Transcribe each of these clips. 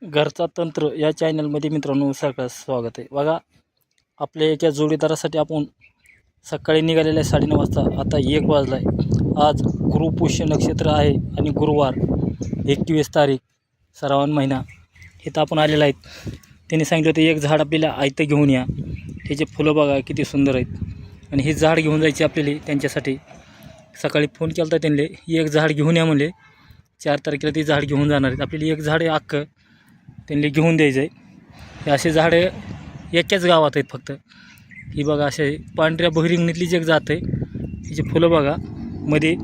घरचा तंत्र या चॅनलमध्ये मित्रांनो सगळं स्वागत आहे। बघा, आपल्या एका जोडीदारासाठी आपण सकाळी निघालेल्या 9:30 वाजता, आता 1 वाजला आहे। आज गुरुपुष्य नक्षत्र आहे आणि गुरुवार 21 तारीख श्रावण महिना इथं आपण आलेला आहेत। त्यांनी सांगितलं होतं एक झाड आपल्याला आयतं घेऊन या, त्याचे फुलं बघा किती सुंदर आहेत आणि हे झाड घेऊन जायचे आपल्याला। त्यांच्यासाठी सकाळी फोन केला होता त्यांनी, एक झाड घेऊन या म्हणले। 4 तारखेला ते झाड घेऊन जाणार आहेत आपल्याला। एक झाड अख्खं त्यांनी घेऊन द्यायचं आहे। हे असे झाडं एकाच गावात आहेत फक्त। ही बघा असे पांढऱ्या बहिरिंगणीतली जी एक जात आहे, तिचे फुलं बघा, मध्ये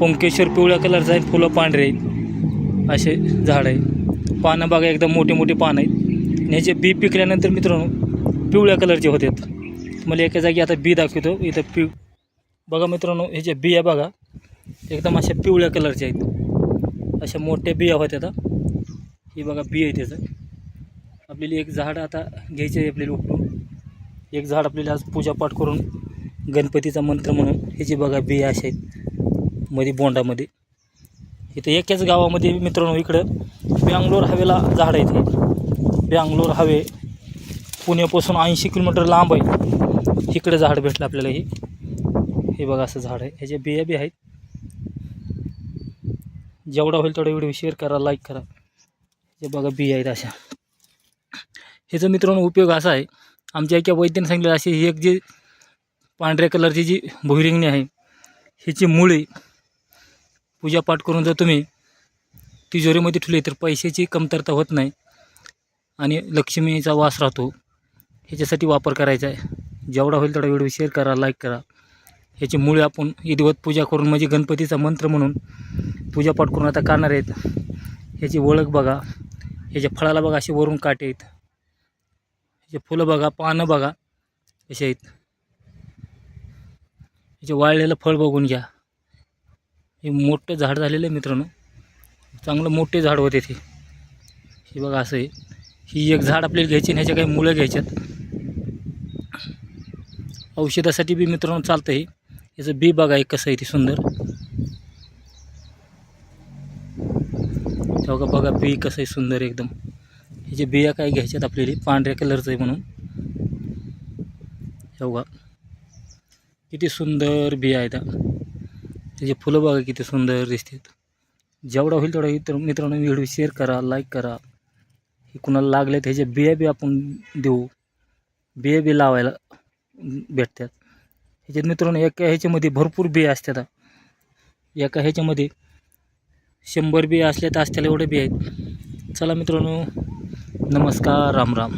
पंकेश्वर पिवळ्या कलरचं आहे, फुलं पांढरे आहेत, असे झाड आहे। पानं बघा एकदम मोठे मोठे पानं आहेत आणि ह्याचे बी पिकल्यानंतर मित्रांनो पिवळ्या कलरचे होतात। मला एका जागी आता बी दाखवतो इथं बघा मित्रांनो, ह्याच्या बिया बघा एकदम अशा पिवळ्या कलरच्या आहेत, अशा मोठ्या बिया होत्या। ही बघा बी आहे त्याचं। आपल्याला एक झाड आता घ्यायचं आहे आपल्याला उपटून। एक झाड आपल्याला आज पूजापाठ करून गणपतीचा मंत्र म्हणून ह्याची बघा बिया अशा आहेत मध्ये बोंडामध्ये। इथं एकाच गावामध्ये मित्रांनो इकडं बँगलोर हवेला झाड आहे। ते बँगलोर हवे पुण्यापासून 80 किलोमीटर लांब आहे, इकडे झाड भेटलं आपल्याला। हे बघा असं झाड आहे, ह्याच्या बिया बी आहेत। जेवढा होईल तेवढा व्हिडिओ शेअर करा, लाईक करा। हे बघा बिया आहेत अशा। ह्याचा मित्रांनो उपयोग असा आहे, आमच्या एका वैद्याने सांगितलं अशी ही एक जी पांढऱ्या कलरची जी भुईरिंगणी आहे, ह्याची मुळे पूजापाठ करून जर तुम्ही तिजोरीमध्ये ठेवली तर पैशाची कमतरता होत नाही आणि लक्ष्मीचा वास राहतो। ह्याच्यासाठी वापर करायचा आहे। जेवढा होईल तेवढा व्हिडिओ शेअर करा, लाईक करा। ह्याची मुळे आपण विधिवत पूजा करून म्हणजे गणपतीचा मंत्र म्हणून पूजापाठ करून आता करणार आहेत। ह्याची ओळख बघा, ह्याच्या फळाला बघा असे वरून काटे आहेत, ह्याचे फुलं बघा, पानं बघा कसे आहेत, ह्याचे वाळलेलं फळ बघून घ्या। हे मोठं झाड झालेलं आहे मित्रांनो, चांगलं मोठे झाड होते ते। हे बघा असं आहे। ही एक झाड आपल्याला घ्यायची आणि ह्याच्या काही मुळं घ्यायच्यात। औषधासाठी बी मित्रांनो चालतं हे। याचं बी बघा एक कसं आहे ते सुंदर, तेव्हा बघा बी कसं आहे सुंदर एकदम। ह्याचे बिया काय घ्यायच्यात आपल्याला, पांढऱ्या कलरचं आहे म्हणून। तेव्हा किती सुंदर बिया आहेत, त्याचे फुलं बघा किती सुंदर दिसतात। जेवढा होईल तेवढा मित्रांनो व्हिडिओ शेअर करा, लाईक करा। हे कुणाला लागले तर ह्याचे बिया बी आपण देऊ, बिया बी लावायला भेटतात। ह्याच्यात मित्रांनो एका ह्याच्यामध्ये भरपूर बिया असतात। एका ह्याच्यामध्ये 100 बिया असल्या तर असत्याला एवढे बिया आहेत। चला मित्रांनो, नमस्कार, राम राम।